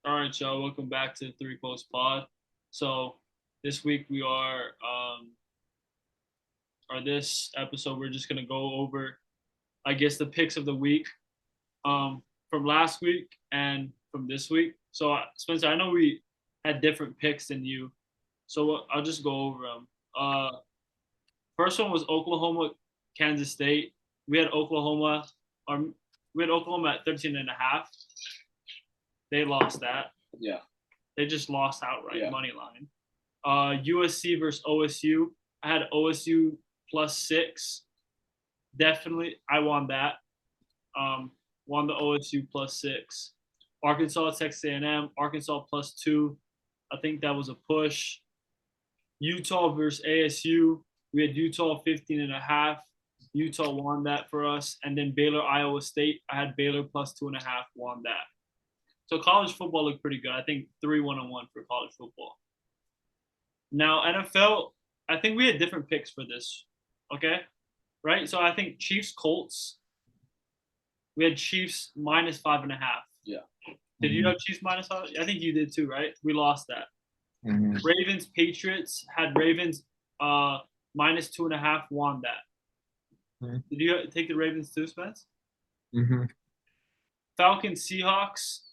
All right, y'all. Welcome back to the Three Post Pod. So this week we are, or this episode, we're just gonna go over, I guess, the picks of the week, from last week and from this week. So Spencer, I know we had different picks than you, so I'll just go over them. First one was Oklahoma, Kansas State. We had Oklahoma, we had Oklahoma at 13.5. They lost that. Yeah. They just lost outright, Yeah. money line. USC versus OSU. I had OSU +6. Definitely, I won that. Won the OSU +6. Arkansas, Texas A&M. Arkansas +2. I think that was a push. Utah versus ASU. We had Utah 15.5. Utah won that for us. And then Baylor, Iowa State. I had Baylor +2.5. Won that. So college football looked pretty good. I think 3-1-1 for college football. Now NFL, I think we had different picks for this. Okay, right? So I think Chiefs Colts. We had Chiefs -5.5. Yeah. Did you have Chiefs -5? I think you did too, right? We lost that. Ravens Patriots had Ravens -2.5. Won that. Did you take the Ravens too, Spence? Falcons Seahawks.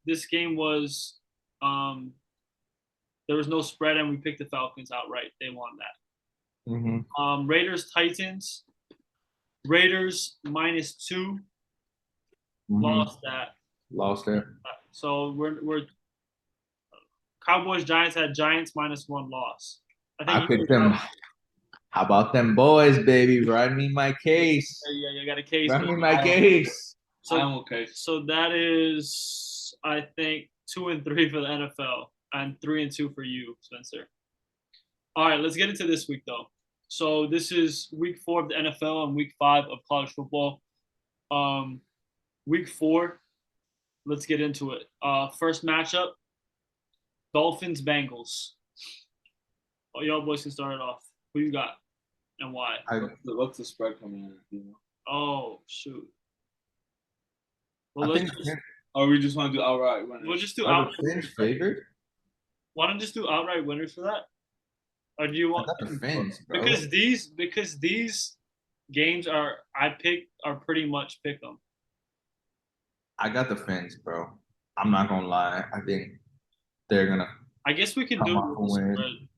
This game was there was no spread, and we picked the Falcons outright. They won that. Raiders Titans. Raiders -2. Lost that. Lost it. So we're Cowboys Giants had Giants -1 loss. I picked them. How about them boys, baby? Ride me my case. Yeah, you got a case. Ride me my case. So, I'm okay. So that is, I think, 2 and 3 for the NFL and 3 and 2 for you, Spencer. All right, let's get into this week though. So this is week 4 of the NFL and week 5 of college football. Week 4, let's get into it. First matchup, Dolphins Bengals. Oh, y'all boys can start it off. Who you got and why? What's the spread coming in? Oh shoot. Well, we just want to do outright winners. We'll just do outright winners. Favored? Why don't just do outright winners for that? Or do you want I got the Fins, bro. because these games are pretty much pick 'em. I got the Fins, bro. I'm not gonna lie. I think they're gonna. I guess we can do win.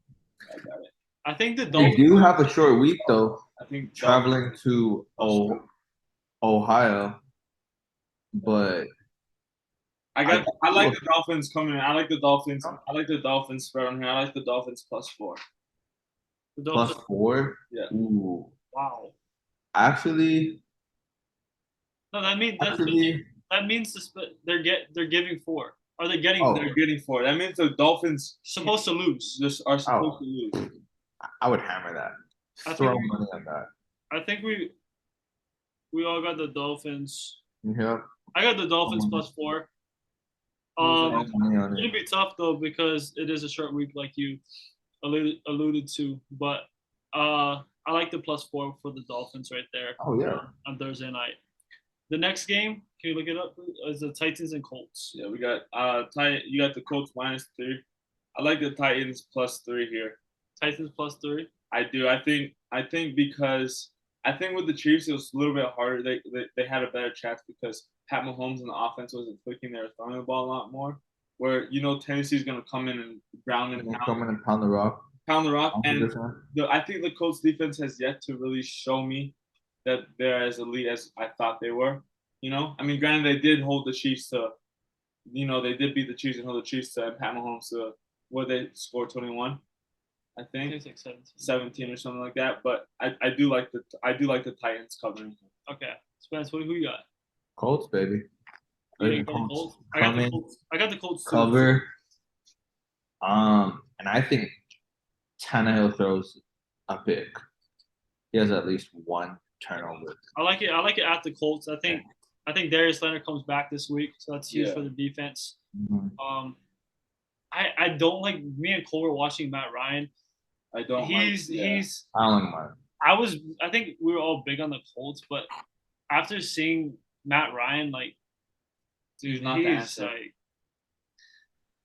I got it. I think the Dolphins. They do have a short week though. I think traveling to Ohio, but I like the Dolphins coming in. I like the Dolphins. I like the Dolphins spread on here. I like the Dolphins +4. +4? Yeah. Ooh. Wow. Actually. No, that means they're giving 4. Are they getting? They're getting 4. That means the Dolphins supposed to lose. Are supposed to lose. I would hammer that. Throw money on that. I think we all got the Dolphins. Yeah. I got the Dolphins +4. It's gonna be tough though because it is a short week, like you alluded to. But I like the +4 for the Dolphins right there. Oh yeah. On Thursday night. The next game, can you look it up? Is the Titans and Colts. Yeah, we got you got the Colts -3. I like the Titans +3 here. Titans +3. I do. I think because with the Chiefs it was a little bit harder. They had a better chance because Pat Mahomes and the offense wasn't clicking. They were throwing the ball a lot more. Where Tennessee's gonna come in and pound the rock. Pound the rock. And I think the Colts defense has yet to really show me that they're as elite as I thought they were. I mean, granted, they did hold the Chiefs to, they did beat the Chiefs and hold the Chiefs to Pat Mahomes to where they scored 21, I think. It's like 17 or something like that. But I do like the Titans covering. Okay, Spence, who you got? Colts, baby. I got the Colts too. Cover. And I think Tannehill throws a pick. He has at least one turnover. I like it at the Colts. I think Darius Leonard comes back this week, so that's huge for the defense. I don't like. Me and Cole were watching Matt Ryan. I don't. I don't like Ryan. I think we were all big on the Colts, but after seeing Matt Ryan, like, dude, not the answer.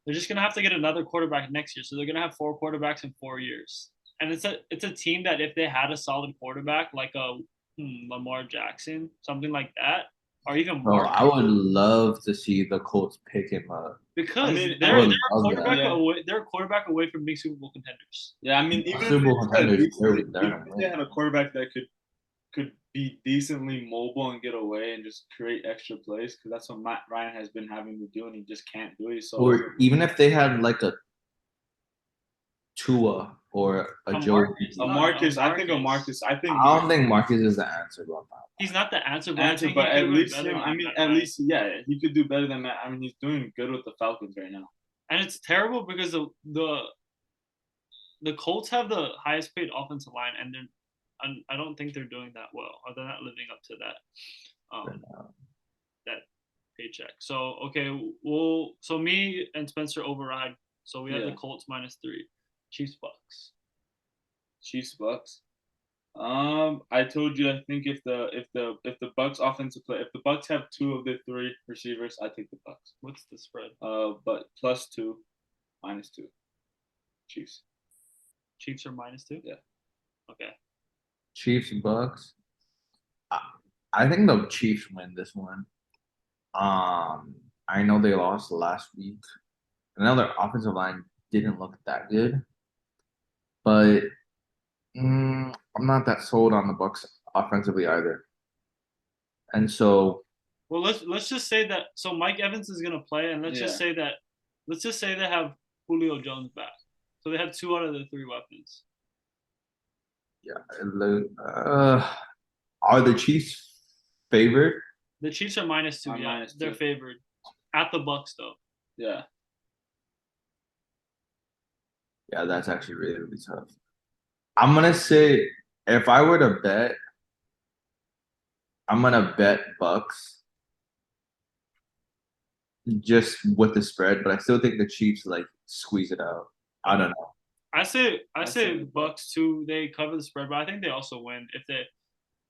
they're just gonna have to get another quarterback next year. So they're gonna have 4 quarterbacks in 4 years. And it's a team that if they had a solid quarterback like a Lamar Jackson, something like that, or even Bro, Mark, I would love to see the Colts pick him up. because I mean, they're would a love quarterback that. away. They're a quarterback away from being Super Bowl contenders. Yeah, I mean, even Super Bowl if they had a contenders, decent- they're even if they had a quarterback that could be decently mobile and get away and just create extra plays, because that's what Matt Ryan has been having to do, and he just can't do it. So Or even if they had like a Tua or a Joe. Marcus, a no, Marcus, no, I think a Marcus. Marcus. I think I don't think Marcus is the answer, bro. He's not the answer, but answer, I think but he at could've been least better him. than I mean, Matt at Ryan. least yeah, he could do better than Matt. I mean, he's doing good with the Falcons right now. And it's terrible because the Colts have the highest paid offensive line, and I don't think they're doing that well, or they're not living up to that paycheck. So okay, so me and Spencer override. So we have the Yeah. Colts -3, Chiefs Bucks. Chiefs Bucks. I told you. I think if the Bucks offensive play, if the Bucks have 2 of the 3 receivers, I take the Bucks. What's the spread? But +2, -2, Chiefs. Chiefs are -2. Yeah. Okay. Chiefs Bucks. I think the Chiefs win this one. I know they lost last week. I know their offensive line didn't look that good, but I'm not that sold on the Bucks offensively either. And so, Well, let's just say that. So Mike Evans is gonna play, and let's just say they have Julio Jones back. So they have 2 out of the 3 weapons. yeah, are the Chiefs favored? The Chiefs are -2. Are Yeah, -2. they're favored at the Bucks though. Yeah. Yeah, that's actually really, really tough. I'm gonna say if I were to bet, I'm gonna bet Bucks just with the spread, but I still think the Chiefs like squeeze it out. I don't know. I say say Bucks too. They cover the spread, but I think they also win if they.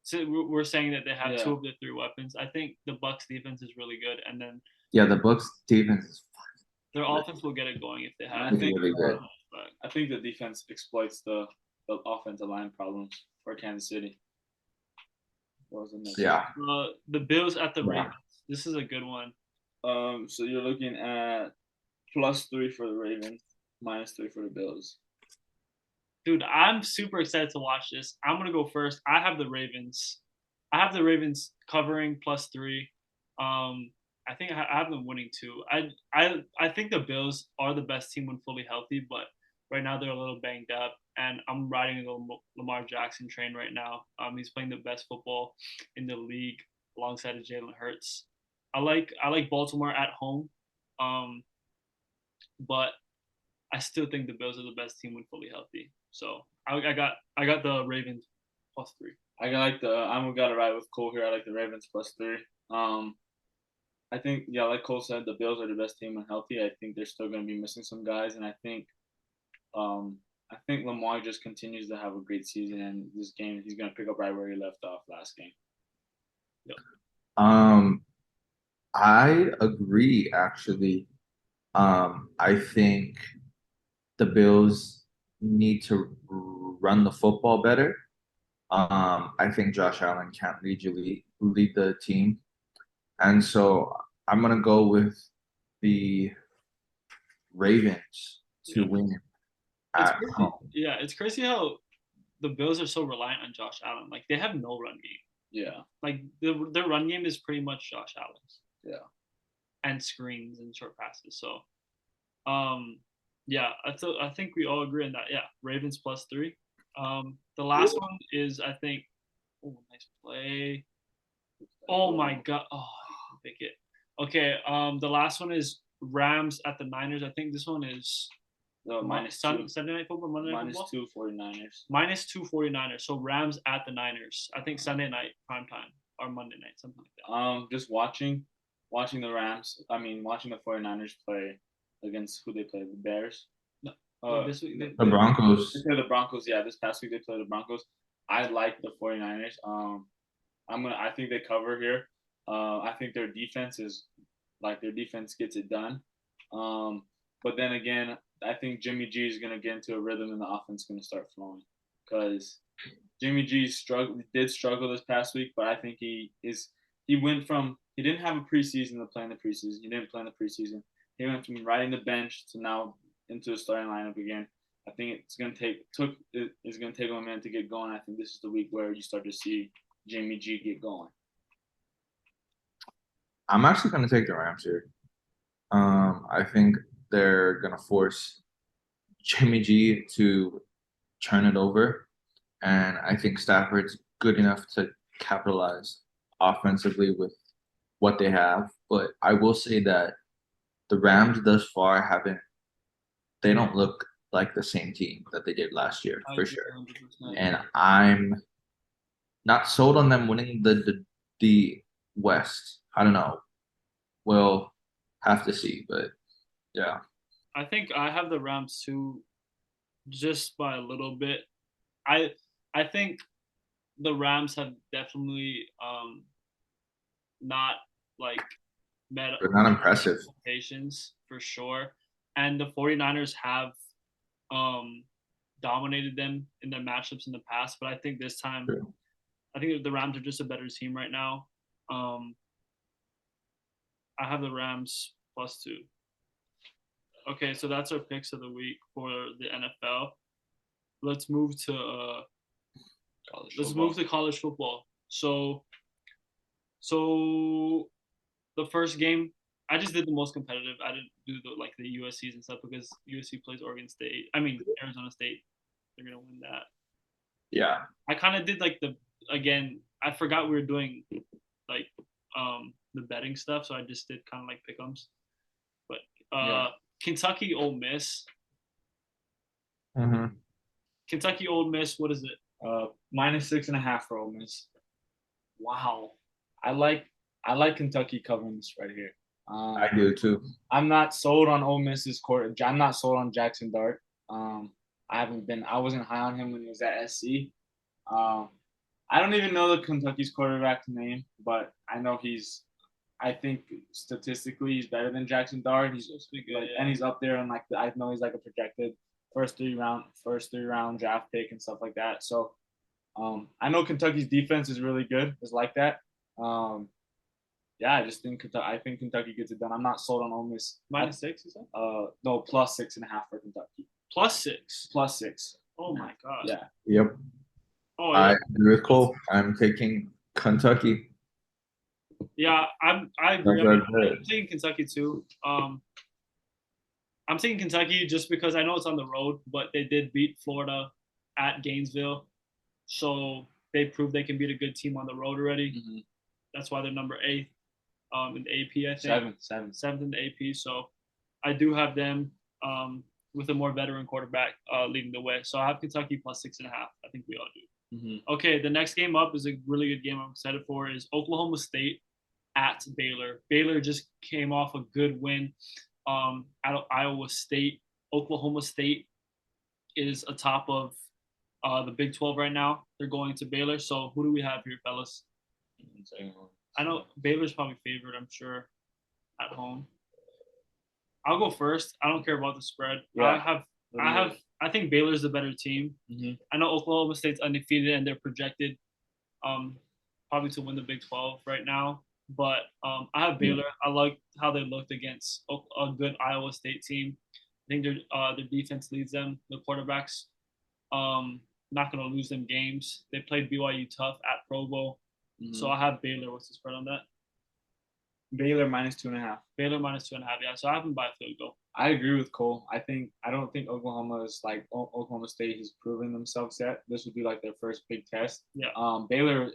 So we're saying that they have 2 of the 3 weapons. I think the Bucks defense is really good, and then Yeah, the Bucks defense is their offense will get it going if they have. I think really good. I think the defense exploits the offensive line problems for Kansas City. What was the next Yeah. The Bills at the Yeah. Ravens. This is a good one. So you're looking at +3 for the Ravens, -3 for the Bills. Dude, I'm super excited to watch this. I'm gonna go first. I have the Ravens. I have the Ravens covering +3. I think I have them winning too. I think the Bills are the best team when fully healthy, but right now they're a little banged up, and I'm riding the Lamar Jackson train right now. He's playing the best football in the league alongside of Jalen Hurts. I like Baltimore at home, but I still think the Bills are the best team when fully healthy. So I got the Ravens +3. I'm gonna ride with Cole here. I like the Ravens +3. I think like Cole said, the Bills are the best team when healthy. I think they're still gonna be missing some guys, and I think Lamar just continues to have a great season, and this game he's gonna pick up right where he left off last game. Yep. I agree actually. I think the Bills need to run the football better. I think Josh Allen can't lead the team. And so I'm gonna go with the Ravens to win It's at crazy. home. Yeah, it's crazy how the Bills are so reliant on Josh Allen. Like they have no run game. Yeah. Like their run game is pretty much Josh Allen's. Yeah. And screens and short passes. So, yeah, I think we all agree on that. Yeah, Ravens +3. The last one is I think. Oh, nice play. Oh my God. Oh, pick it. Okay. The last one is Rams at the Niners. I think this one is -2. Sunday Night Football, Monday Night Football. -2 49ers. -2 49ers. So Rams at the Niners. I think Sunday night prime time or Monday night, something like that. Just watching the Rams. I mean, watching the 49ers play against who they play, the Bears. No, this week The Broncos. They play the Broncos. Yeah, this past week they played the Broncos. I like the 49ers. I think they cover here. I think their defense gets it done. But then again, I think Jimmy G is gonna get into a rhythm and the offense is gonna start flowing because Jimmy G did struggle this past week, but I think he went from he didn't have a preseason to playing the preseason. He didn't play in the preseason. He went from riding the bench to now into the starting lineup again. I think it's gonna take him a minute to get going. I think this is the week where you start to see Jimmy G get going. I'm actually going to take the Rams here. I think they're going to force Jimmy G to turn it over, and I think Stafford's good enough to capitalize offensively with what they have. But I will say that the Rams thus far they don't look like the same team that they did last year for sure. 100%. And I'm not sold on them winning the West. I don't know. We'll have to see, but yeah. I think I have the Rams too, just by a little bit. I think the Rams have definitely not like met They're not impressive expectations for sure. And the 49ers have dominated them in their matchups in the past, but I think this time I think the Rams are just a better team right now. I have the Rams +2. Okay, so that's our picks of the week for the NFL. Let's move to college football. So the first game, I just did the most competitive. I didn't do the USC's and stuff because USC plays Arizona State. They're gonna win that. Yeah. I kind of did I forgot we were doing the betting stuff, so I just did kind of like pick'ems. But Kentucky Ole Miss. Mm-hmm. Kentucky Ole Miss. What is it? -6.5 for Ole Miss. Wow. I like Kentucky covering this right here. I do too. I'm not sold on Ole Miss's court. I'm not sold on Jackson Dart. I wasn't high on him when he was at SC. I don't even know the Kentucky's quarterback's name, but I know I think statistically he's better than Jackson Dart. He's supposed to be good, and he's up there and I know he's like a projected first three round draft pick and stuff like that. So I know Kentucky's defense is really good. It's like that. I just think Kentucky gets it done. I'm not sold on Ole Miss. -6, is that? No, +6.5 for Kentucky. +6. +6. Oh my god. Yeah. Yep. Oh, I agree with Cole. I'm taking Kentucky. Yeah, I agree. I'm taking Kentucky too. I'm taking Kentucky just because I know it's on the road, but they did beat Florida at Gainesville, so they proved they can beat a good team on the road already. Mm-hmm. That's why they're number 8 in the AP. I think seventh in the AP. So I do have them with a more veteran quarterback leading the way. So I have Kentucky +6.5. I think we all do. Mm-hmm. Okay, the next game up is a really good game I'm excited for. Is Oklahoma State at Baylor. Baylor just came off a good win at Iowa State. Oklahoma State is atop of the Big 12 right now. They're going to Baylor. So who do we have here, fellas? I know Baylor's probably favored, I'm sure, at home. I'll go first. I don't care about the spread. Yeah. I think Baylor's the better team. Mm-hmm. I know Oklahoma State's undefeated and they're projected probably to win the Big 12 right now. But I have Baylor. I like how they looked against a good Iowa State team. I think their defense leads them. The quarterbacks not going to lose them games. They played BYU tough at Provo. Mm-hmm. So I have Baylor. What's the spread on that? Baylor -2.5. Baylor -2.5. Yeah, so I have them by a field goal. I agree with Cole. I don't think Oklahoma State has proven themselves yet. This would be like their first big test. Yeah. Baylor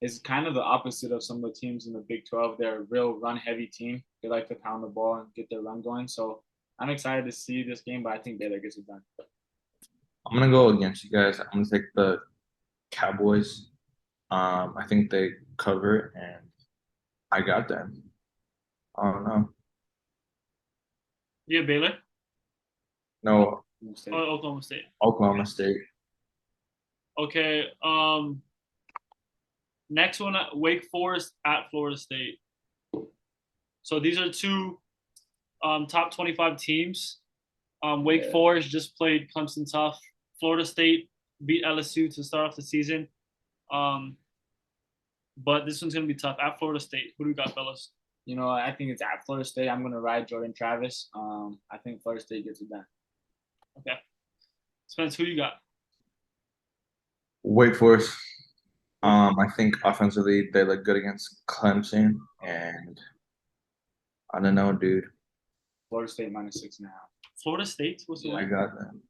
is kind of the opposite of some of the teams in the Big 12. They're a real run-heavy team. They like to pound the ball and get their run going. So I'm excited to see this game, but I think Baylor gets it done. I'm gonna go against you guys. I'm gonna take the Cowboys. I think they cover, and I got them. I don't know. Yeah, Baylor? No. Oklahoma State. Oklahoma State. Okay. Next one, Wake Forest at Florida State. So these are two top 25 teams. Wake Forest just played Clemson tough. Florida State beat LSU to start off the season. But this one's gonna be tough. At Florida State, who do we got, fellas? I think it's at Florida State. I'm gonna ride Jordan Travis. I think Florida State gets it done. Okay. Spence, who you got? Wake Forest. I think offensively they look good against Clemson, and I don't know, dude. Florida State -6.5. Florida State? What's the I line? got them.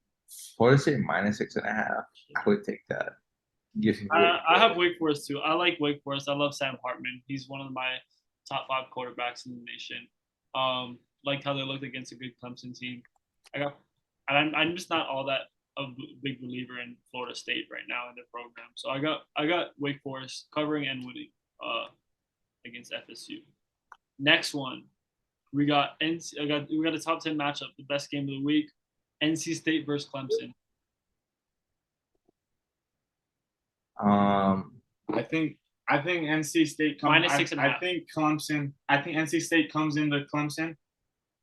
Florida State -6.5. I would take that. Gives me I have Wake Forest too. I like Wake Forest. I love Sam Hartman. He's one of my top 5 quarterbacks in the nation. Like how they looked against a good Clemson team. I'm just not all that a big believer in Florida State right now in their program. So I got Wake Forest covering and winning against FSU. Next one, we got a top 10 matchup, the best game of the week, NC State versus Clemson. I think NC State comes. -6.5. I think Clemson. I think NC State comes into Clemson,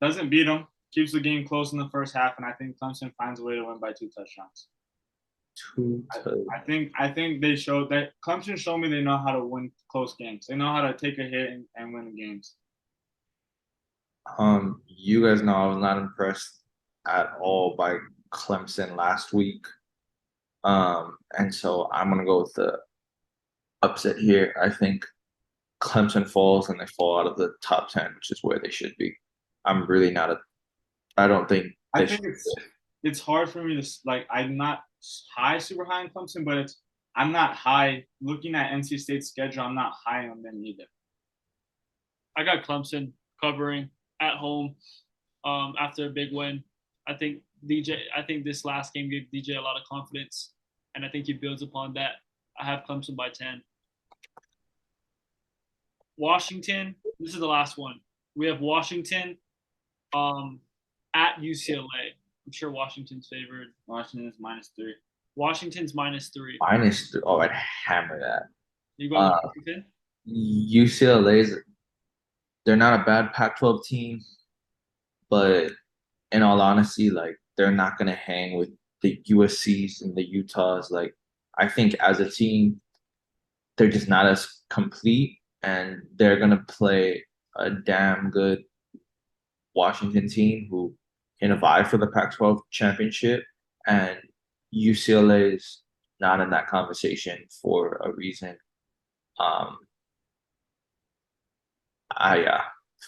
doesn't beat them, keeps the game close in the first half, and I think Clemson finds a way to win by 2 touchdowns. I think they showed that Clemson showed me they know how to win close games. They know how to take a hit and win games. You guys know I was not impressed at all by Clemson last week. And so I'm gonna go with the upset here. I think Clemson falls and they fall out of the top 10, which is where they should be. I'm really not I don't think I think it's hard for me to I'm not super high on Clemson, but I'm not high looking at NC State's schedule. I'm not high on them either. I got Clemson covering at home after a big win. I think this last game gave DJ a lot of confidence, and I think he builds upon that. I have Clemson by 10. Washington, this is the last one. We have Washington at UCLA. I'm sure Washington's favored. Washington's -3. Washington's -3. -3. Oh, I'd hammer that. You go with Washington? UCLA's they're not a bad Pac-12 team, but in all honesty, they're not gonna hang with the USCs and the Utahs. I think as a team, they're just not as complete, and they're gonna play a damn good Washington team who can vie for the Pac-12 championship, and UCLA is not in that conversation for a reason.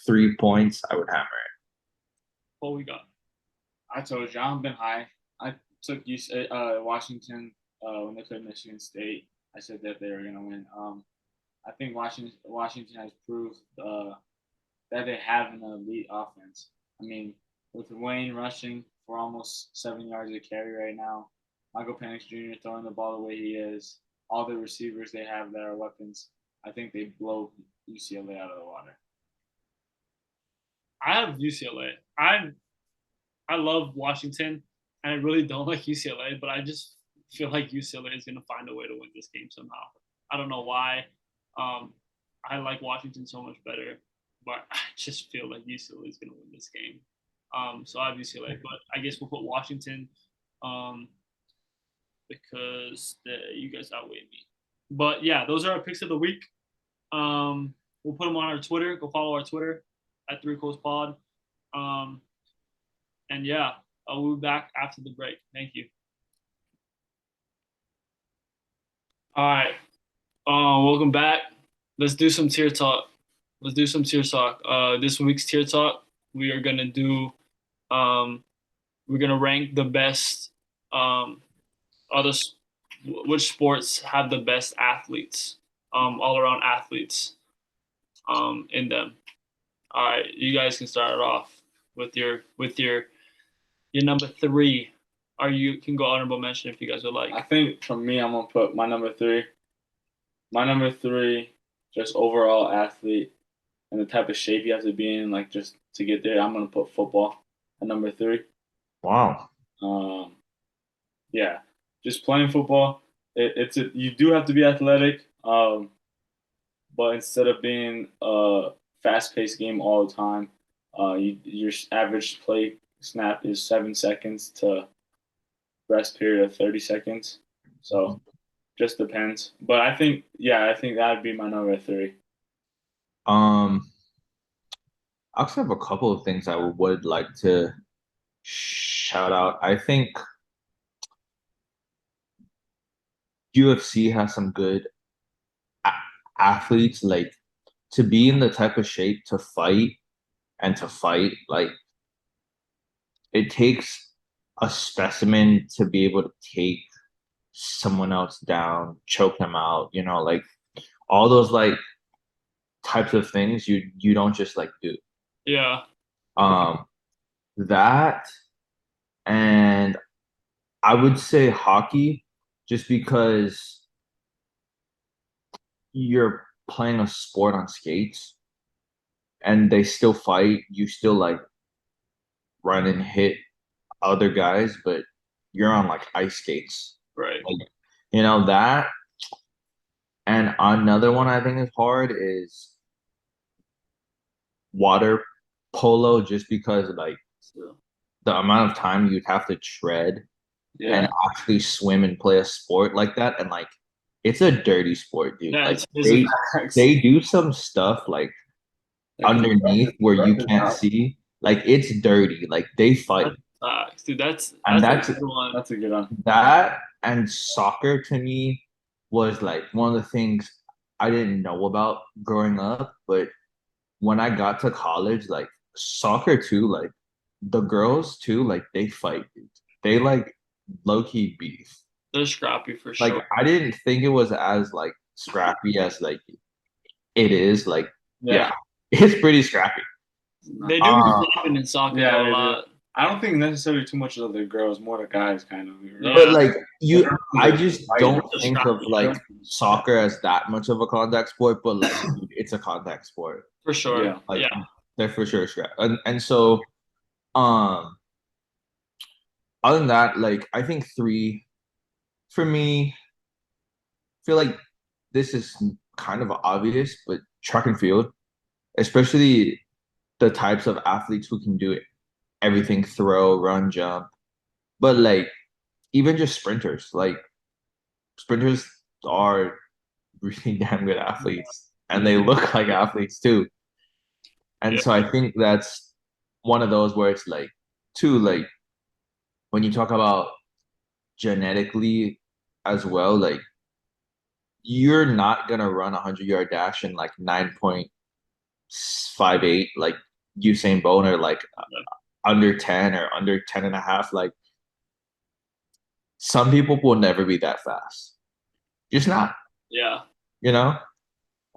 3 points, I would hammer it. What we got? I told you I've been high. I took Washington when they played Michigan State. I said that they were gonna win. I think Washington has proved that they have an elite offense. I mean, with Wayne rushing for almost 7 yards a carry right now, Michael Penix Jr. throwing the ball the way he is, all the receivers they have that are weapons, I think they blow UCLA out of the water. I have UCLA. I love Washington, and I really don't like UCLA, but I just feel like UCLA is going to find a way to win this game somehow. I don't know why. I like Washington so much better, but I just feel like UCLA is going to win this game. So I have UCLA, but I guess we'll put Washington because you guys outweigh me. But yeah, those are our picks of the week. We'll put them on our Twitter. Go follow our Twitter at 3 Coast Pod. And yeah, we'll be back after the break. Thank you. All right. Welcome back. Let's do some tier talk. This week's tier talk, we are gonna do. We're gonna rank the best. Which sports have the best athletes? All around athletes. In them. All right, you guys can start it off with your number 3. Or you can go honorable mention if you guys would like. I think for me, I'm gonna put my number 3. My number 3, just overall athlete and the type of shape you have to be in, just to get there. I'm gonna put football at number 3. Wow. Yeah, just playing football. You do have to be athletic. But instead of being a fast-paced game all the time, Your average play snap is 7 seconds to rest period of 30 seconds. So just depends. But I think that'd be my number 3. I also have a couple of things I would like to shout out. I think UFC has some good athletes. Like to be in the type of shape to fight and to fight, like it takes a specimen to be able to take someone else down, choke them out, like all those like types of things you don't just like do. Yeah. Um that and I would say hockey just because you're playing a sport on skates and they still fight, you still like run and hit other guys, but you're on like ice skates. Right. Like, that. And another one I think is hard is water polo, just because like the amount of time you'd have to tread and actually swim and play a sport like that. And like it's a dirty sport, dude. Yeah, Like it's they do some stuff like underneath where you can't see. Like it's dirty. Like they fight. dude, that's And a good one. That's a good one. That and soccer to me was like one of the things I didn't know about growing up, but when I got to college, like soccer too, like the girls too, like they fight, dude. They like low key beef. They're scrappy for Like sure. I didn't think it was as like scrappy as like it is. Like yeah, it's pretty scrappy. They do be slapping in soccer a lot. I don't think necessarily too much of the girls, more the guys kind of. Yeah. But like I just don't think of like Yeah. soccer as that much of a contact sport, but like it's a contact sport. For sure. Yeah. Like Yeah. they're for sure scrap. And so other than that, like I think 3 for me, I feel like this is kind of obvious, but track and field, especially the types of athletes who can do it, everything, throw, run, jump. But like even just sprinters, like sprinters are really damn good athletes and they look like athletes too. And Yeah. so I think that's one of those where it's like too, like when you talk about genetically as well, like you're not gonna run a 100-yard dash in like 9.58 like Usain Bolt, or like under 10 or under 10 and a half. Like some people will never be that fast. Just not. Yeah.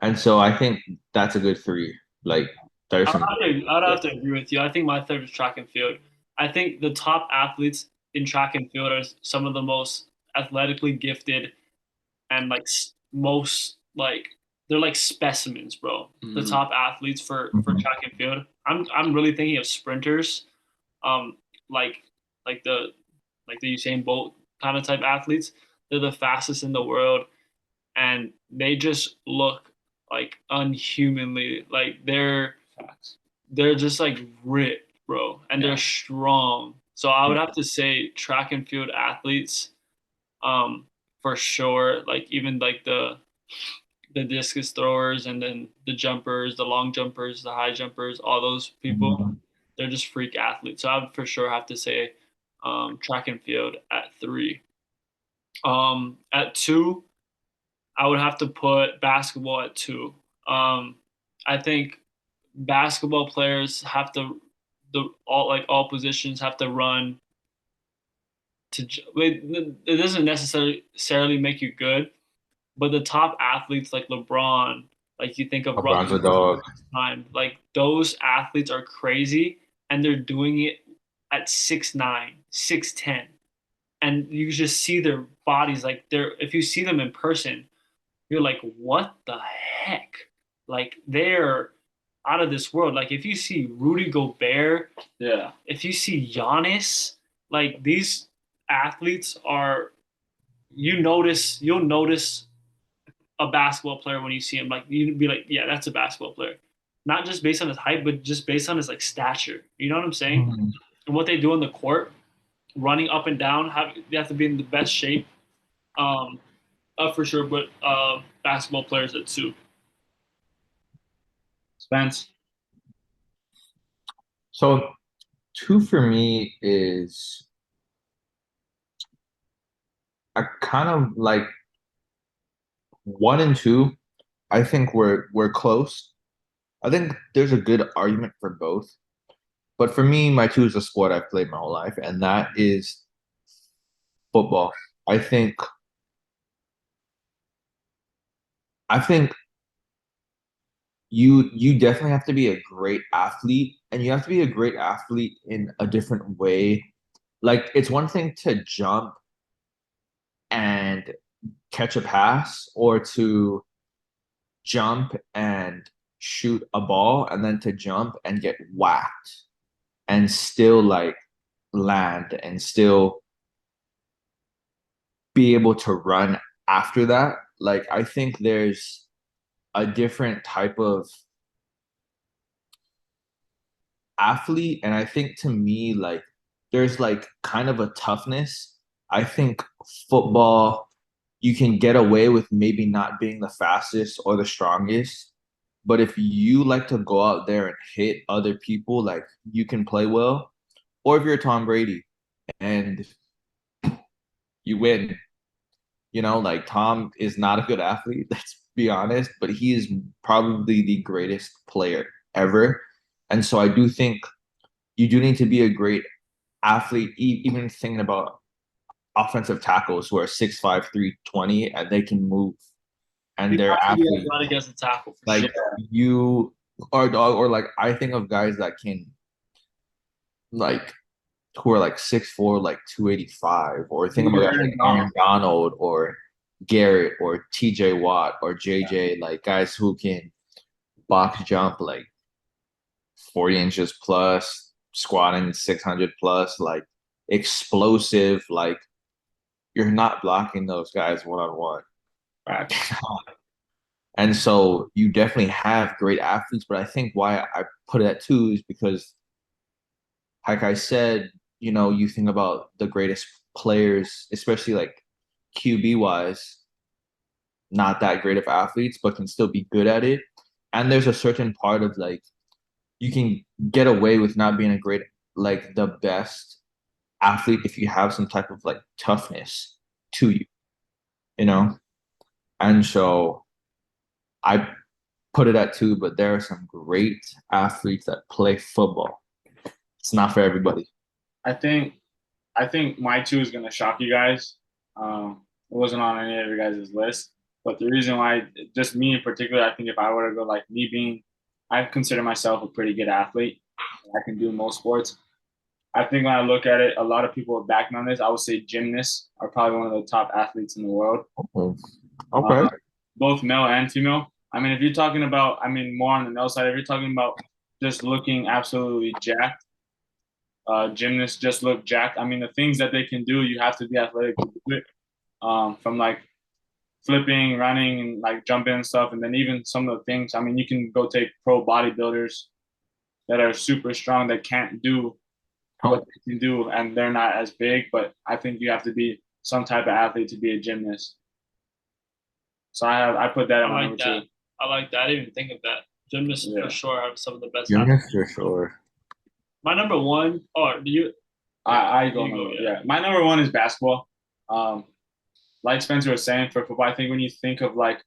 And so I think that's a good 3. Like there's some I'd have to agree with you. I think my third is track and field. I think the top athletes in track and field are some of the most athletically gifted and like most like they're like specimens, bro. The top athletes for track and field. I'm really thinking of sprinters, um, like like the Usain Bolt kind of type athletes. They're the fastest in the world, and they just look like unhumanly like they're just like ripped, bro, and they're strong. So I would have to say track and field athletes, for sure. Like even like the discus throwers and then the jumpers, the long jumpers, the high jumpers, all those people, they're just freak athletes. So I would for sure have to say track and field at 3. At 2, I would have to put basketball at 2. I think basketball players have to all positions have to run to. It doesn't necessarily make you good, but the top athletes like LeBron, like you think of LeBron's a dog. time, like those athletes are crazy, and they're doing it at 6'9", 6'10", and you just see their bodies like they're. If you see them in person, you're like, what the heck? Like they're out of this world. Like if you see Rudy Gobert, if you see Giannis, like these athletes are. You'll notice a basketball player when you see him. Like you'd be like, yeah, that's a basketball player. not just based on his height, but just based on his like stature. You know what I'm saying? Mhm. And what they do on the court, running up and down, they have to be in the best shape, um, for sure. But basketball players at two. Spence. So 2 for me is I kind of like 1 and 2. I think we're close. I think there's a good argument for both. But for me, my 2 is a sport I've played my whole life, and that is football. I think I think you definitely have to be a great athlete, and you have to be a great athlete in a different way. Like it's one thing to jump and catch a pass, or to jump and shoot a ball, and then to jump and get whacked and still like land and still be able to run after that. Like I think there's a different type of athlete, and I think to me like there's like kind of a toughness. I think football, you can get away with maybe not being the fastest or the strongest, but if you like to go out there and hit other people, like you can play well. Or if you're Tom Brady and you win, like Tom is not a good athlete, let's be honest, but he is probably the greatest player ever. And so I do think you do need to be a great athlete, even thinking about offensive tackles who are 6'5", 320, and they can move, and You they're have to be athletes. athletic as a tackle for Like sure. you or like I think of guys that can like who are like 6'4", like 285, or think about guys like Aaron Donald or Garrett or TJ Watt or JJ, like guys who can box jump like 40 inches plus, squatting 600 plus, like explosive, like you're not blocking those guys one on one. Right. And so you definitely have great athletes, but I think why I put it at 2 is because, like I said, you think about the greatest players, especially like QB wise, not that great of athletes, but can still be good at it. And there's a certain part of like you can get away with not being a great, like the best athlete if you have some type of like toughness to you, you know? And so I put it at 2, but there are some great athletes that play football. It's not for everybody. I think my 2 is gonna shock you guys. It wasn't on any of your guys' list, but the reason why, just me in particular, I think if I were to go like me being, I consider myself a pretty good athlete. I can do most sports. I think when I look at it, a lot of people are backing on this. I would say gymnasts are probably one of the top athletes in the world. Okay. Both male and female. I mean, if you're talking about, I mean, more on the male side, if you're talking about just looking absolutely jacked, gymnasts just look jacked. I mean, the things that they can do, you have to be athletic to do it. From like flipping, running, and like jumping and stuff, and then even some of the things. I mean, you can go take pro bodybuilders that are super strong that can't do what they can do, and they're not as big. But I think you have to be some type of athlete to be a gymnast. So I put that on number 2. I like that. I didn't even think of that. Gymnasts for sure have some of the best. Gymnasts for sure. My number 1. Oh, do you? I go number, yeah. My number 1 is basketball. Like Spencer was saying, for football, I think when you think of like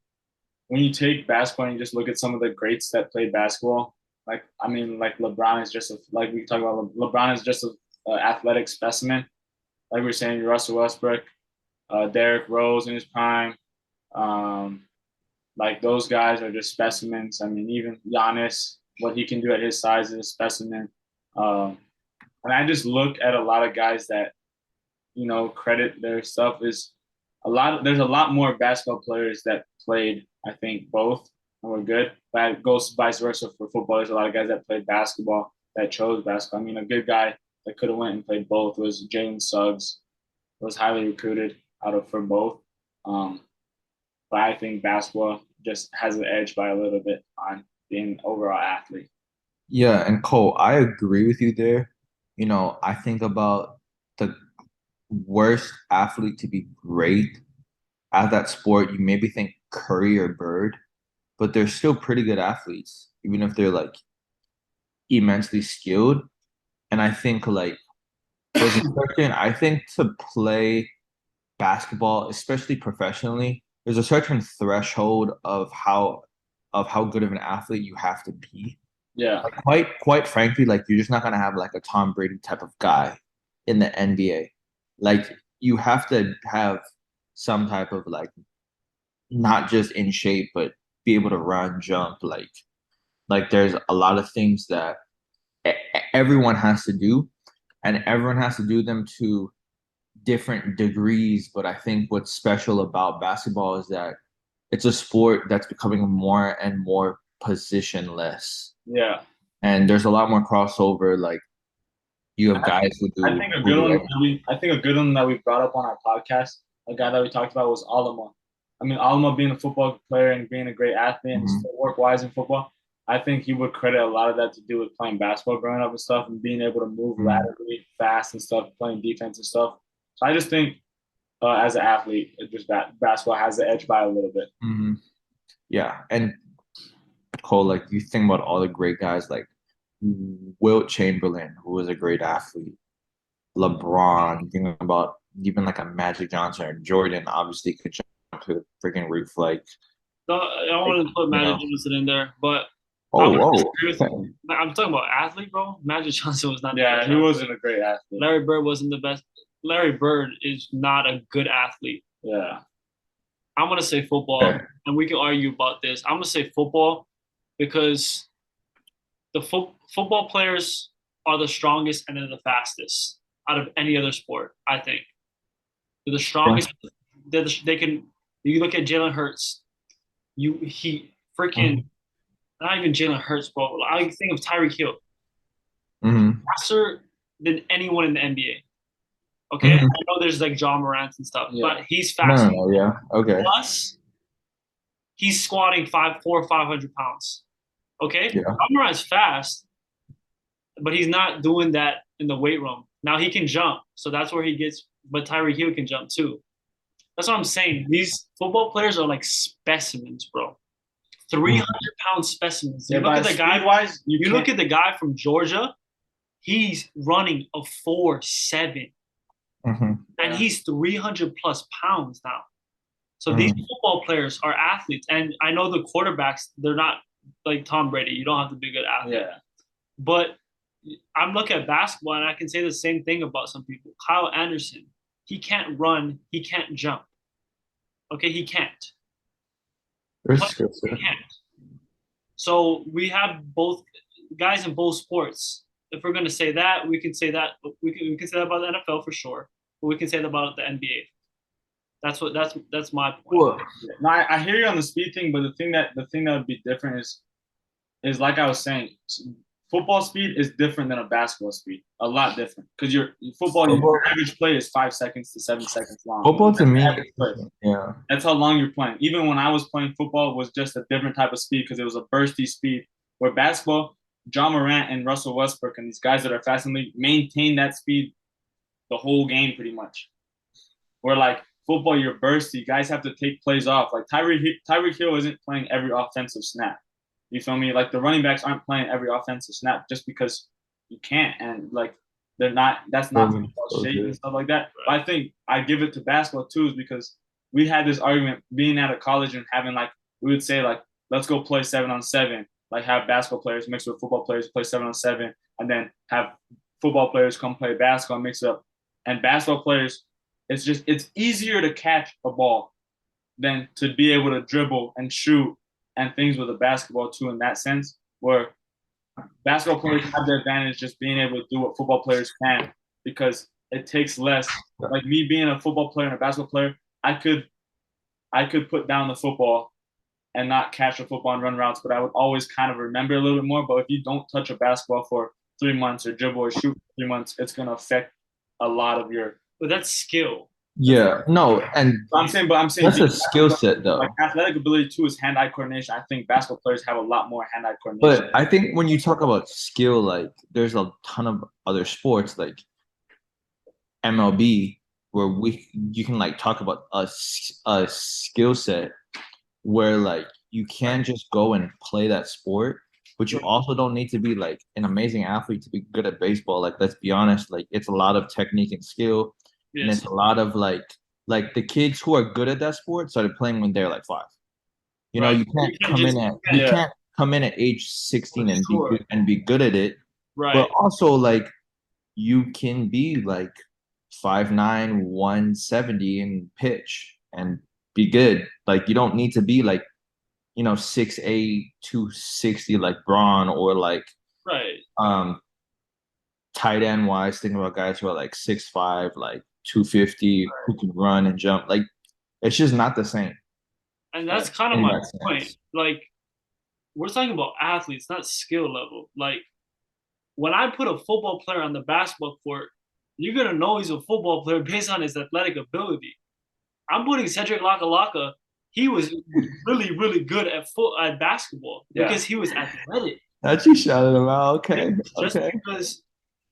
when you take basketball and you just look at some of the greats that played basketball, like I mean, like LeBron is just like we talk about. LeBron is just an athletic specimen. Like we were saying, Russell Westbrook, Derrick Rose in his prime. Like those guys are just specimens. I mean, even Giannis, what he can do at his size is a specimen. And I just look at a lot of guys that, credit their stuff is there's a lot more basketball players that played, I think, both and were good. But it goes vice versa for football. There's a lot of guys that played basketball that chose basketball. I mean, a good guy that could have went and played both was Jalen Suggs. Was highly recruited for both. But I think basketball just has an edge by a little bit on the being an overall athlete. Yeah, and Cole, I agree with you there. You know, I think about the worst athlete to be great at that sport. You maybe think Curry or Bird, but they're still pretty good athletes, even if they're like immensely skilled. And I think like there's a certain, I think to play basketball, especially professionally, there's a certain threshold of how good of an athlete you have to be. Yeah. Like, quite frankly, like you're just not gonna have like a Tom Brady type of guy in the NBA. Like you have to have some type of like not just in shape, but be able to run, jump. Like there's a lot of things that everyone has to do, and everyone has to do them to different degrees. But I think what's special about basketball is that it's a sport that's becoming more and more positionless. Yeah. And there's a lot more crossover. Like you have guys who do. I think a good one. I think a good one that we brought up on our podcast, a guy that we talked about was Alama. I mean, Alama being a football player and being a great athlete and work wise in football, I think he would credit a lot of that to do with playing basketball growing up and stuff and being able to move laterally fast and stuff, playing defense and stuff. So I just think as an athlete, just basketball has the edge by a little bit. Yeah, and Cole, like you think about all the great guys like Wilt Chamberlain, who was a great athlete, LeBron, thinking about even like a Magic Johnson or Jordan, obviously could jump to the freaking roof. Like, I want to put Magic Johnson in there, but I'm talking about athlete, bro. Magic Johnson was not. Yeah, he wasn't a great athlete. Larry Bird wasn't the best. Larry Bird is not a good athlete. Yeah. I'm gonna say football, and we can argue about this. I'm gonna say football because the football players are the strongest and they're the fastest out of any other sport. I think they're the strongest. They can. You look at Jalen Hurts. He freaking not even Jalen Hurts, bro. I think of Tyreek Hill. Faster than anyone in the NBA. Okay, I know there's like John Morant and stuff, but he's faster. Plus, he's squatting 400 or 500 pounds. Okay, John Morant's fast, but he's not doing that in the weight room. Now he can jump, so that's where he gets. But Tyreek Hill can jump too. That's what I'm saying. These football players are like specimens, bro. 300-pound specimens. You look at the guy. You look at the guy from Georgia. He's running a 4.7. And he's 300 plus pounds now. So these football players are athletes. And I know the quarterbacks, they're not like Tom Brady. You don't have to be a good athlete. Yeah. But I'm looking at basketball, and I can say the same thing about some people. Kyle Anderson, he can't run. He can't jump. Okay, he can't. He can't. So we have both guys in both sports. If we're going to say that, we can say that. We can say that about the NFL for sure. But we can say that about the NBA. That's my point. Well, no, I hear you on the speed thing, but the thing that would be different is like I was saying, football speed is different than a basketball speed. A lot different because your average play is 5 seconds to 7 seconds long. Football to me, that's how long you're playing. Even when I was playing football, it was just a different type of speed because it was a bursty speed. Where basketball, John Morant and Russell Westbrook and these guys that are fast in the league maintain that speed the whole game pretty much. Where like football, you're bursty. Guys have to take plays off. Like Tyreek Hill isn't playing every offensive snap. You feel me? Like the running backs aren't playing every offensive snap just because you can't. And like they're not. That's not football shape and stuff like that. But I think I give it to basketball too, is because we had this argument being out of college and having like we would say like let's go play 7-on-7. Like have basketball players mixed with football players play 7-on-7, and then have football players come play basketball mix up. And basketball players, it's easier to catch a ball than to be able to dribble and shoot and things with a basketball too. In that sense, where basketball players have the advantage just being able to do what football players can because it takes less. Like me being a football player and a basketball player, I could put down the football and not catch a football and run routes, but I would always kind of remember a little bit more. But if you don't touch a basketball for 3 months or dribble or shoot for 3 months, it's going to affect a lot of your. But that's skill. Yeah, no, and I'm saying that's a skill set though. like athletic ability too is hand-eye coordination. I think basketball players have a lot more hand-eye coordination. But I think when you talk about skill, like there's a ton of other sports like MLB where you can like talk about a skill set where like you can just go and play that sport, but you also don't need to be like an amazing athlete to be good at baseball. Like let's be honest, like it's a lot of technique and skill, and Yes. it's a lot of like the kids who are good at that sport started playing when they're like 5. You know, Right. you can't You can't come just- in at you you can't- can't come in at age 16 and Sure. be good at it. Right. But also like you can be like 5'9", 170 and pitch and be good. Like you don't need to be like, 6'8", 260 like Braun or like Right. tight end wise, thinking about guys who are like 6'5", like 250, who can run and jump. Like it's just not the same. And that's kind of In my that sense. point. Like, we're talking about athletes, not skill level. Like, when I put a football player on the basketball court, you're gonna know he's a football player based on his athletic ability. I'm putting Cedric Lakalaka. He was really, really good at basketball because he was athletic. That you shouted him out. Okay. Just Okay. because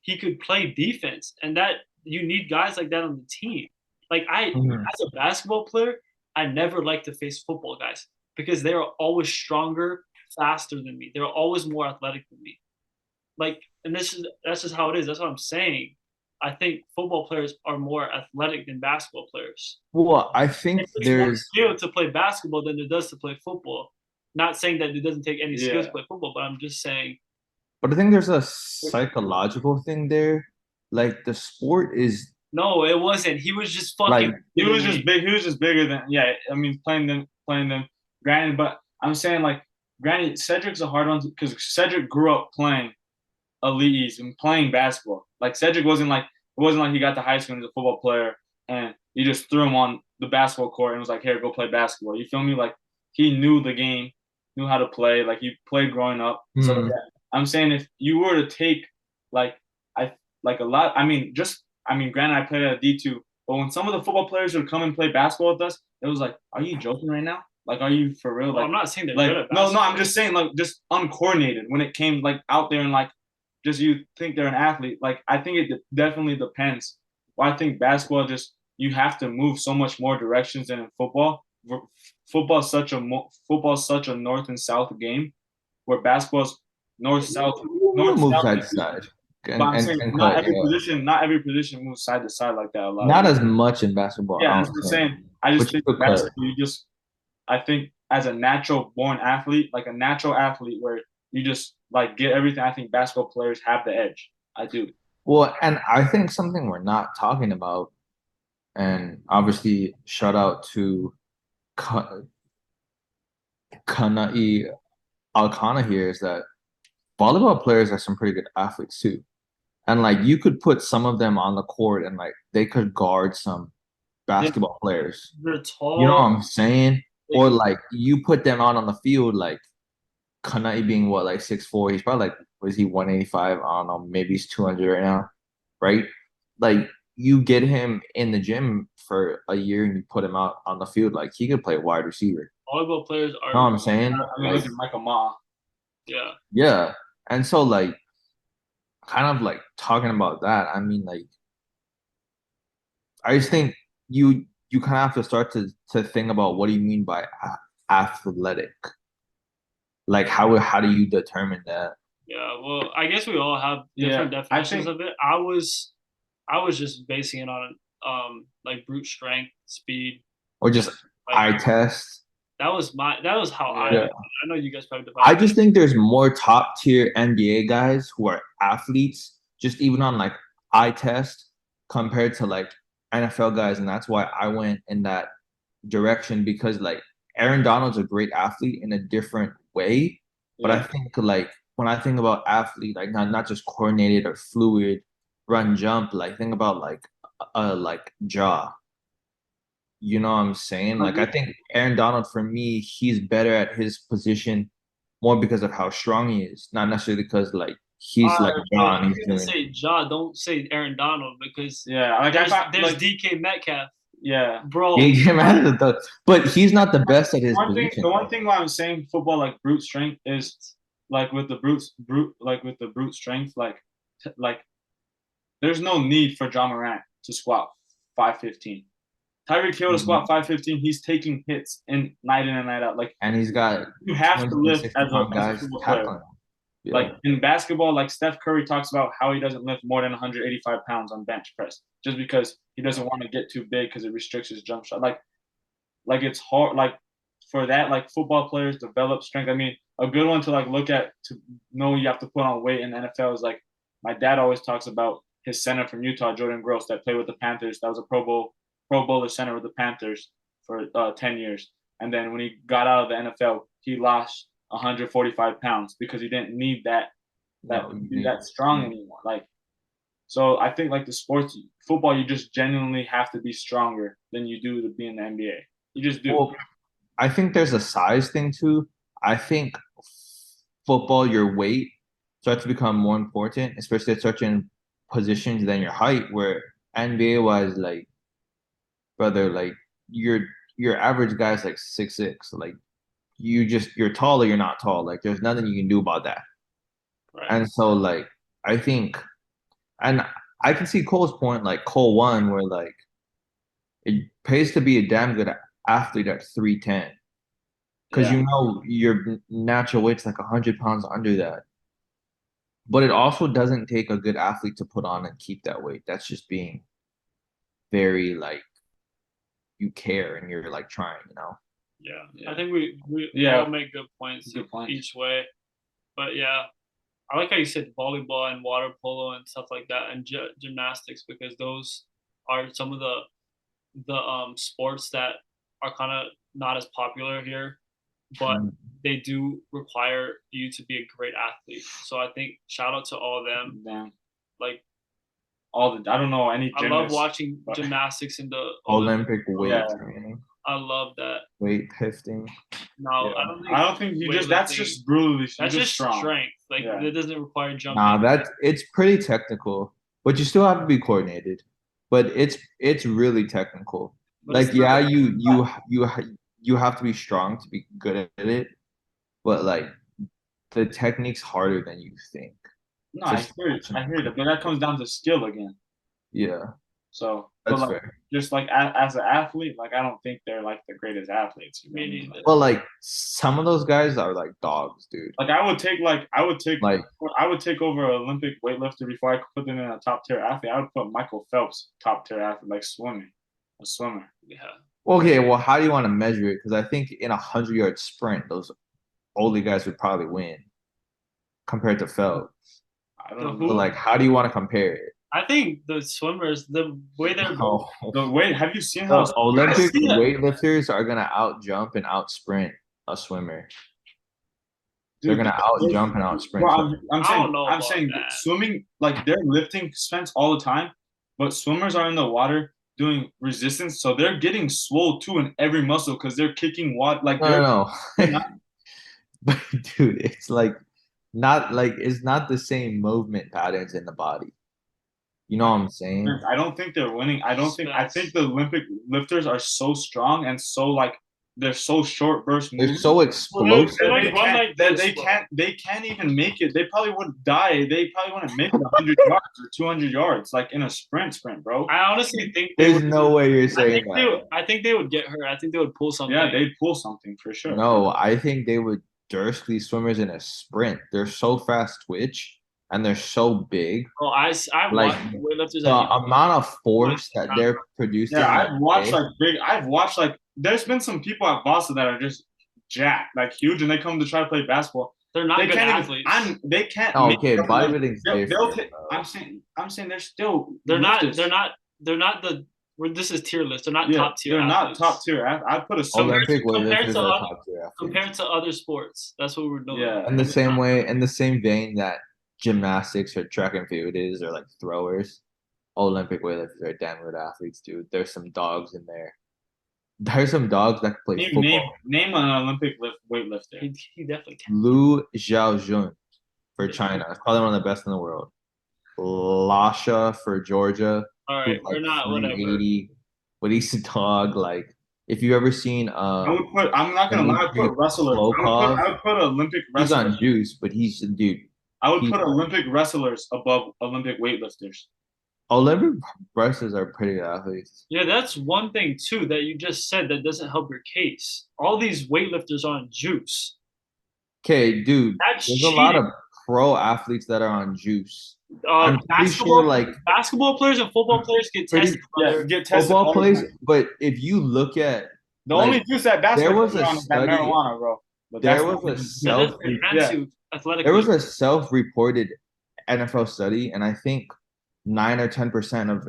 he could play defense, and that you need guys like that on the team. Like Mhm. as a basketball player, I never like to face football guys because they are always stronger, faster than me. They're always more athletic than me. Like, and that's just how it is. That's what I'm saying. I think football players are more athletic than basketball players. Well, I think It takes more there's skill to play basketball than it does to play football. Not saying that it doesn't take any skill to Yeah. play football, but I'm just saying but I think there's a psychological thing there. Like the sport is no, it wasn't. He was just fucking. like He was just big. He was just bigger than. Yeah, I mean, playing them. Granted, but I'm saying like, granted, Cedric's a hard one because Cedric grew up playing elite East and playing basketball. Like Cedric wasn't like it wasn't like he got to high school and was a football player and you just threw him on the basketball court and was like, here, go play basketball. You feel me? Like he knew the game, knew how to play. Like he played growing up. So Mhm. yeah, I'm saying if you were to take like a lot. Granted, I played at a D2, but when some of the football players would come and play basketball with us, it was like, are you joking right now? Like, are you for real? Well, Like, I'm not saying they're like good at no, basketball. I'm just saying like just uncoordinated when it came like out there and like just you think they're an athlete. Like I think it definitely depends. Well, I think basketball just you have to move so much more directions than in football. Football's such a north and south game, where basketball's north south We'll move side to side. But I'm saying not every position moves side to side like that a lot. Not as much in basketball. Yeah, that's what I'm saying. I just think basketball, I think as a natural born athlete, like a natural athlete where you just like get everything, I think basketball players have the edge. I do. Well, and I think something we're not talking about, and obviously shout out to Kanai Alcana here, is that volleyball players are some pretty good athletes too. And like you could put some of them on the court and like they could guard some basketball players. They're tall. You know what I'm saying? Or like you put them out on the field, like Kanai being what, like 6'4", he's probably like, was he 185? I don't know, maybe he's 200 right now, right? Like you get him in the gym for a year and you put him out on the field, like he could play wide receiver. Volleyball players are. You know what I'm saying? I mean, look at Michael Ma. Yeah. Yeah. And so like kind of like talking about that, I mean like I just think you kind of have to start to think about what do you mean by athletic? Like how do you determine that? Yeah, well, I guess we all have different definitions of it. I was just basing it on like brute strength, speed, or just like, eye test. That was how Yeah. I know you guys probably I just think there's more top tier NBA guys who are athletes, just even on like eye test compared to like NFL guys, and that's why I went in that direction because like Aaron Donald's a great athlete in a different way, but I think like when I think about athlete, like not just coordinated or fluid, run jump, like think about like jaw. You know what I'm saying? Like I think Aaron Donald for me, he's better at his position more because of how strong he is, not necessarily because like he's like John. He's doing. Say Ja, don't say Aaron Donald because like there's DK Metcalf. Yeah. bro. Yeah, man, but he's not the best at his One thing, position. the one thing why I'm saying football like brute strength is like with the brute strength, like there's no need for John Morant to squat 515. Tyreek Hill to squat 515, he's taking hits night in and night out. Like, And he's got you have to lift as a guys football tackling player. him. Yeah. Like in basketball, like Steph Curry talks about how he doesn't lift more than 185 pounds on bench press just because he doesn't want to get too big because it restricts his jump shot. Like it's hard. Like for that, like football players develop strength. I mean, a good one to like look at to know you have to put on weight in the NFL is like my dad always talks about his center from Utah, Jordan Gross, that played with the Panthers. That was a Pro Bowler center with the Panthers for 10 years. And then when he got out of the NFL, he lost 145 pounds because he didn't need that strong anymore. Like, so I think like the sports, football, you just genuinely have to be stronger than you do to be in the NBA. You just do. Well, I think there's a size thing too. I think football, your weight starts to become more important, especially at certain positions than your height. Where NBA wise, like, brother, like your average guy's like 6'6". Like you're tall or you're not tall. Like there's nothing you can do about that. Right. And so like I think, and I can see Cole's point, like Cole won, where like it pays to be a damn good athlete at 310. Because Yeah. you know your natural weight's like 100 pounds under that. But it also doesn't take a good athlete to put on and keep that weight. That's just being very like you care and you're like trying, you know. Yeah. I think we Yeah. all make good points Good each way. But yeah, I like how you said volleyball and water polo and stuff like that, and gymnastics, because those are some of the sports that are kind of not as popular here, but they do require you to be a great athlete. So I think shout out to all of them. Damn. Like I don't know any. I love watching gymnastics in the Olympic weight Yeah. training, I love that. weightlifting. No, Yeah. I don't think that's just brutally. That's just strong. strength. Like Yeah. it doesn't require jumping. Nah, it's pretty technical, but you still have to be coordinated. But it's really technical. But Like it's not- you have to be strong to be good at it, but like the technique's harder than you think. No, I hear it, but that comes down to skill again. Yeah, So, that's but like, fair. just like as an athlete, like I don't think they're like the greatest athletes. You know? Me neither. Well, like some of those guys are like dogs, dude. Like I would take over an Olympic weightlifter before I could put them in a top tier athlete. I would put Michael Phelps top tier athlete, like a swimmer. Yeah. Okay, well, how do you want to measure it? Because I think in a 100-yard sprint, those older guys would probably win compared to Phelps. I don't The know. So, like, how do you want to compare it? I think the swimmers, the way they're Oh, The weight. Have you seen how the Olympic see that. weightlifters are gonna out jump and out sprint a swimmer. They're gonna out jump and out sprint. Well, I'm I saying, don't know I'm about saying that. swimming, like they're lifting sprints all the time, but swimmers are in the water doing resistance, so they're getting swole too in every muscle because they're kicking water. Like No. not- But dude, it's like it's not the same movement patterns in the body. You know what I'm saying? I don't think they're winning. I think the Olympic lifters are so strong and so like they're so short burst They're movements. so explosive. They can't even make it. They probably would die. They probably wouldn't make it 100 yards or 200 yards like in a sprint, bro. I honestly think There's no way you're saying that. I think they would get hurt. I think they would pull something. Yeah, they'd pull something for sure. No, I think they would dirk these swimmers in a sprint. They're so fast twitch and they're so big. Oh, I Like, watched weightlifters. The amount of force that they're producing. Yeah, I've watched like there's been some people at Boston that are just jacked, like huge, and they come to try to play basketball. They're not good athletes. They can't. Oh, okay, bodybuilding's different. I'm saying they're still. They're not the. This is tier list. They're not top tier. They're athletes. not top tier. I'd put a Olympic compared weightlifters to are other- top tier athletes. compared to other sports. That's what we're doing. Yeah. In the same way, in the same vein that gymnastics or track and field is, or like throwers, Olympic weightlifters are damn good athletes, dude. There's some dogs in there. There's some dogs that can play football. Name an Olympic weightlifter. He definitely can. Lu Xiaojun for China. It's probably one of the best in the world. Lasha for Georgia. All right, who's like we're not whatever. 380. but he's a dog. Like, if you've ever seen I'm not gonna lie, I would put wrestlers. I would put Olympic he's wrestlers. on juice, but he's a dude. I would put Olympic wrestlers above Olympic weightlifters. Olympic wrestlers are pretty good athletes. Yeah, that's one thing too that you just said that doesn't help your case. All these weightlifters are on juice. Okay, dude, That's there's cheating. a lot of pro athletes that are on juice. I'm pretty Basketball, sure, like, basketball players and football players get tested. Get tested. Football plays, but if you look at the only juice that basketball there was a is that study, marijuana, bro. But there was a self-reported NFL study, and I think 9 or 10% of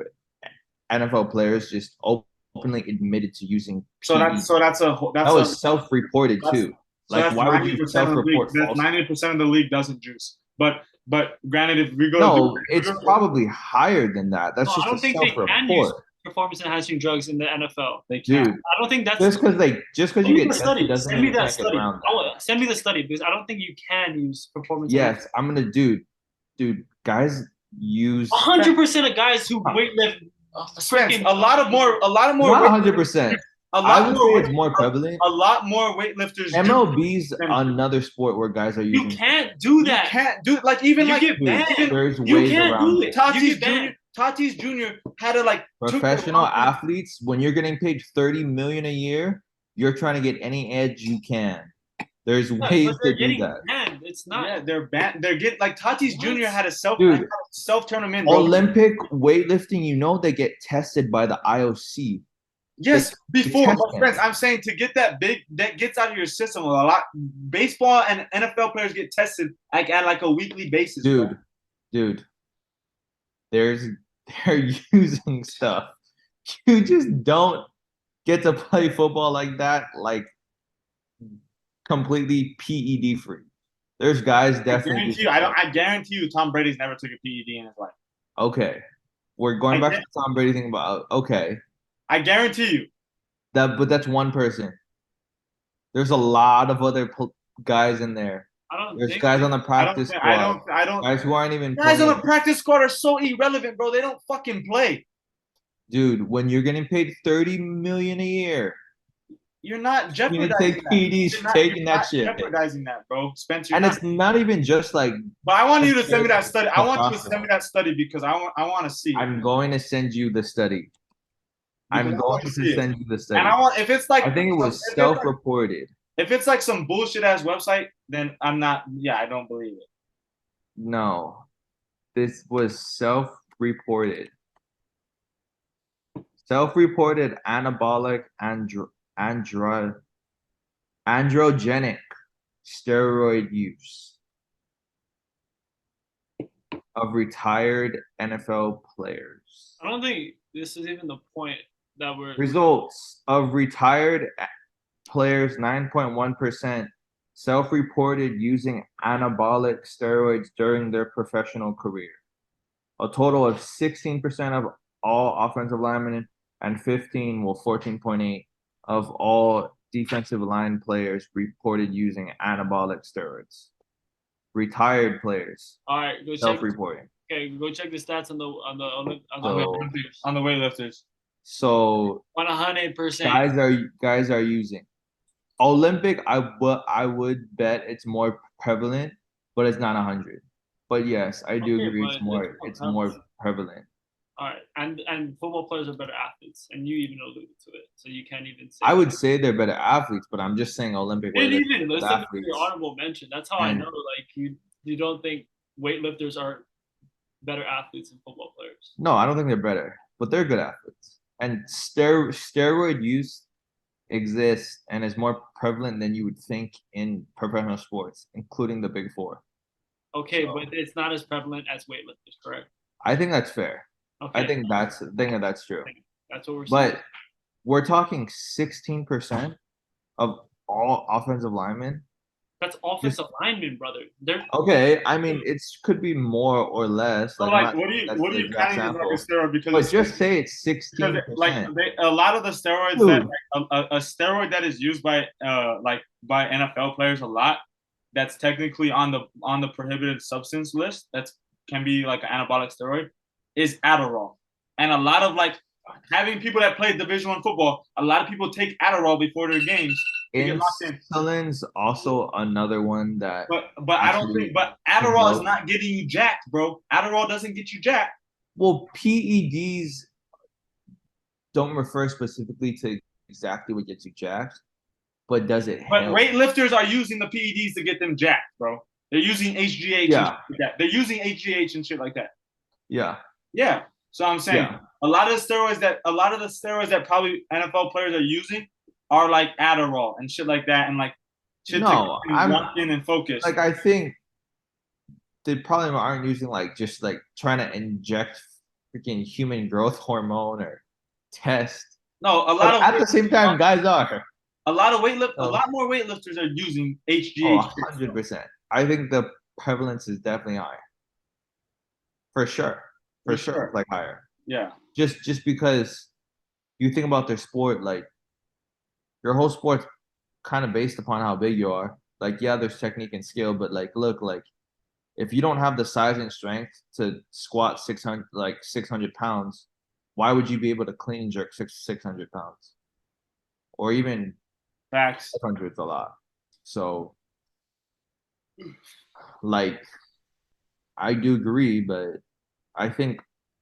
NFL players just openly admitted to using PED. That was self-reported too. Like, so why would you self-report? 90% of the league doesn't juice. But granted, if we go, it's probably higher than that. That's just I don't a think they can use self-report. performance-enhancing drugs in the NFL. They can't. Dude, I don't think that's just because you get tested doesn't Send me mean you that can't get study. around that. Send me the study because I don't think you can use performance. Yes, I'm gonna dude. Guys use 100% of guys who weightlift. A lot more. Not 100%. I would say it's more prevalent. A lot more weightlifters. MLB's another sport where guys are using. You can't do that. You can't do it. Like even you like get banned. There's You ways can't around do it. it. Tatis Jr. had to like Professional athletes, when you're getting paid $30 million a year, you're trying to get any edge you can. There's ways to do that. Banned. It's not. Yeah, they're banned. They're getting like Tatis Jr. had a self turn him in. Bro. Olympic weightlifting, they get tested by the IOC. Yes, before, but friends, I'm saying to get that gets out of your system a lot. Baseball and NFL players get tested like at like a weekly basis. Dude, they're using stuff. You just don't get to play football like that, like completely PED free. There's guys definitely. I guarantee you, Tom Brady's never took a PED in his life. Okay, we're going back to the Tom Brady thing about. Okay. I guarantee you. But that's one person. There's a lot of other guys in there. There's guys on the practice squad. I don't. Guys who aren't even. Guys on the practice squad are so irrelevant, bro. They don't fucking play. Dude, when you're getting paid $30 million a year, you're not jeopardizing taking that shit. Jeopardizing that, bro. Spencer. And it's not even just like. But I want you to send me that study. I want you to send me that study because I want to see. I'm going to send you the study. I'm going to send you the study. And I want if it's like I think it was self-reported. If it's like some bullshit ass website, then I'm not. Yeah, I don't believe it. No, this was self-reported. Self-reported anabolic androgenic steroid use of retired NFL players. I don't think this is even the point that we're. Results of retired players, 9.1% self-reported using anabolic steroids during their professional career. A total of 16% of all offensive linemen and 14.8 of all defensive line players reported using anabolic steroids. Retired players. All right, go self-reporting. Okay, go check the stats on the weightlifters. So 100%. Guys are using Olympic. I would bet it's more prevalent, but it's not 100. But yes, I do agree. It's more prevalent. All right, and football players are better athletes, and you even alluded to it, so you can't even say. I would say they're better athletes, but I'm just saying Olympic. Even listen to your honorable mention. That's how I know. Like you don't think weightlifters are better athletes than football players. No, I don't think they're better, but they're good athletes. And steroid use exists and is more prevalent than you would think in professional sports, including the Big Four. Okay, but it's not as prevalent as weightlifters, correct? I think that's fair. Okay. I think that's true. That's what we're saying. But we're talking 16% of all offensive linemen. That's offensive linemen, brother. Okay, I mean it could be more or less. So what do you kind of like a steroid? Because but just say it's 16%. Like a lot of the steroids that a steroid that is used by by NFL players a lot. That's technically on the prohibited substance list. That can be like an anabolic steroid. Is Adderall, and a lot of like having people that play Division I football, a lot of people take Adderall before their games to get locked in. Insulin's also another one that. But I don't think. But Adderall is not getting you jacked, bro. Adderall doesn't get you jacked. Well, PEDs don't refer specifically to exactly what gets you jacked, but does it But help? weightlifters are using the PEDs to get them jacked, bro. They're using HGH. Yeah. And shit like that. They're using HGH and shit like that. Yeah. Yeah. So I'm saying a lot of the steroids that probably NFL players are using are like Adderall and shit like that, and like shit to get locked in and focused. Like I think they probably aren't using like just like trying to inject freaking human growth hormone or test. No, a lot of at the same time, guys are. A lot more weightlifters are using HGH. Oh, 100%. I think the prevalence is definitely higher. For sure. For sure. Like higher. Yeah. Just because you think about their sport, like your whole sport's kind of based upon how big you are. Like, yeah, there's technique and skill, but like, look, like if you don't have the size and strength to squat 600 pounds, why would you be able to clean and jerk 600 pounds? Or even facts. 500 is a lot. So, like, I do agree, but I think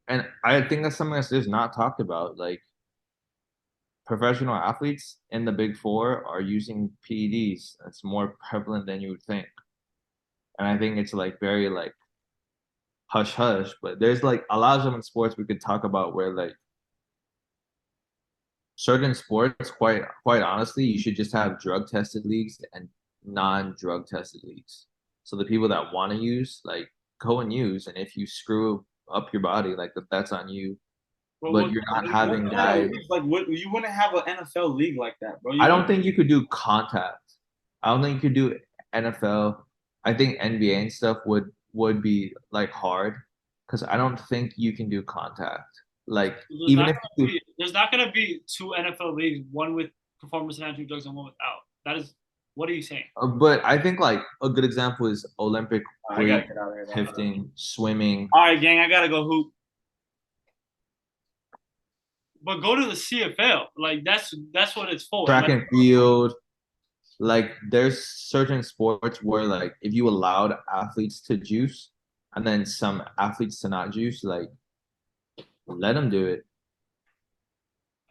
that's something that's just not talked about. Like, professional athletes in the Big Four are using PEDs. It's more prevalent than you would think. And I think it's like very like hush hush, but there's like a lot of them in sports we could talk about where like certain sports, quite honestly, you should just have drug tested leagues and non-drug tested leagues. So the people that want to use, like, go and use, and if you screw up your body, like that's on you. But you're not having guys. Like, what, you wouldn't have an NFL league like that, bro. I don't think you could do contact. I don't think you could do NFL. I think NBA and stuff would be like hard because I don't think you can do contact. Like even if there's not gonna be two NFL leagues, one with performance enhancing drugs and one without. That is, what are you saying? But I think like a good example is Olympic weightlifting, swimming. All right, gang, I gotta go hoop. But go to the CFL. Like that's what it's for. Track and field. Like there's certain sports where like if you allowed athletes to juice and then some athletes to not juice, like let them do it.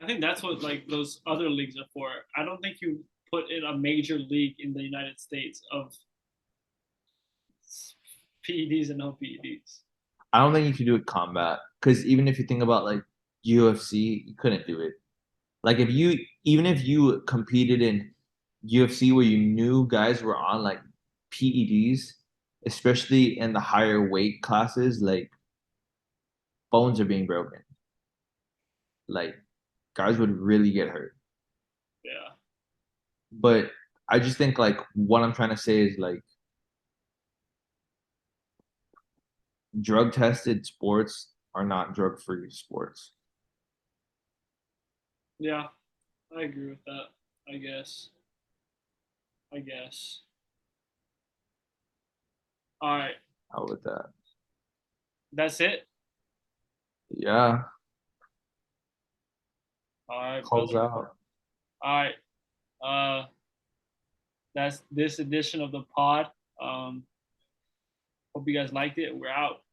I think that's what like those other leagues are for. I don't think you put in a major league in the United States of PEDs and no PEDs. I don't think you could do it combat because even if you think about like UFC, you couldn't do it. Like even if you competed in UFC where you knew guys were on like PEDs, especially in the higher weight classes, like bones are being broken. Like guys would really get hurt. Yeah. But I just think like what I'm trying to say is like drug tested sports are not drug free sports. Yeah, I agree with that. I guess. All right. How with that? That's it. Yeah. All right. Calls out. All right. That's this edition of the pod. Hope you guys liked it. We're out.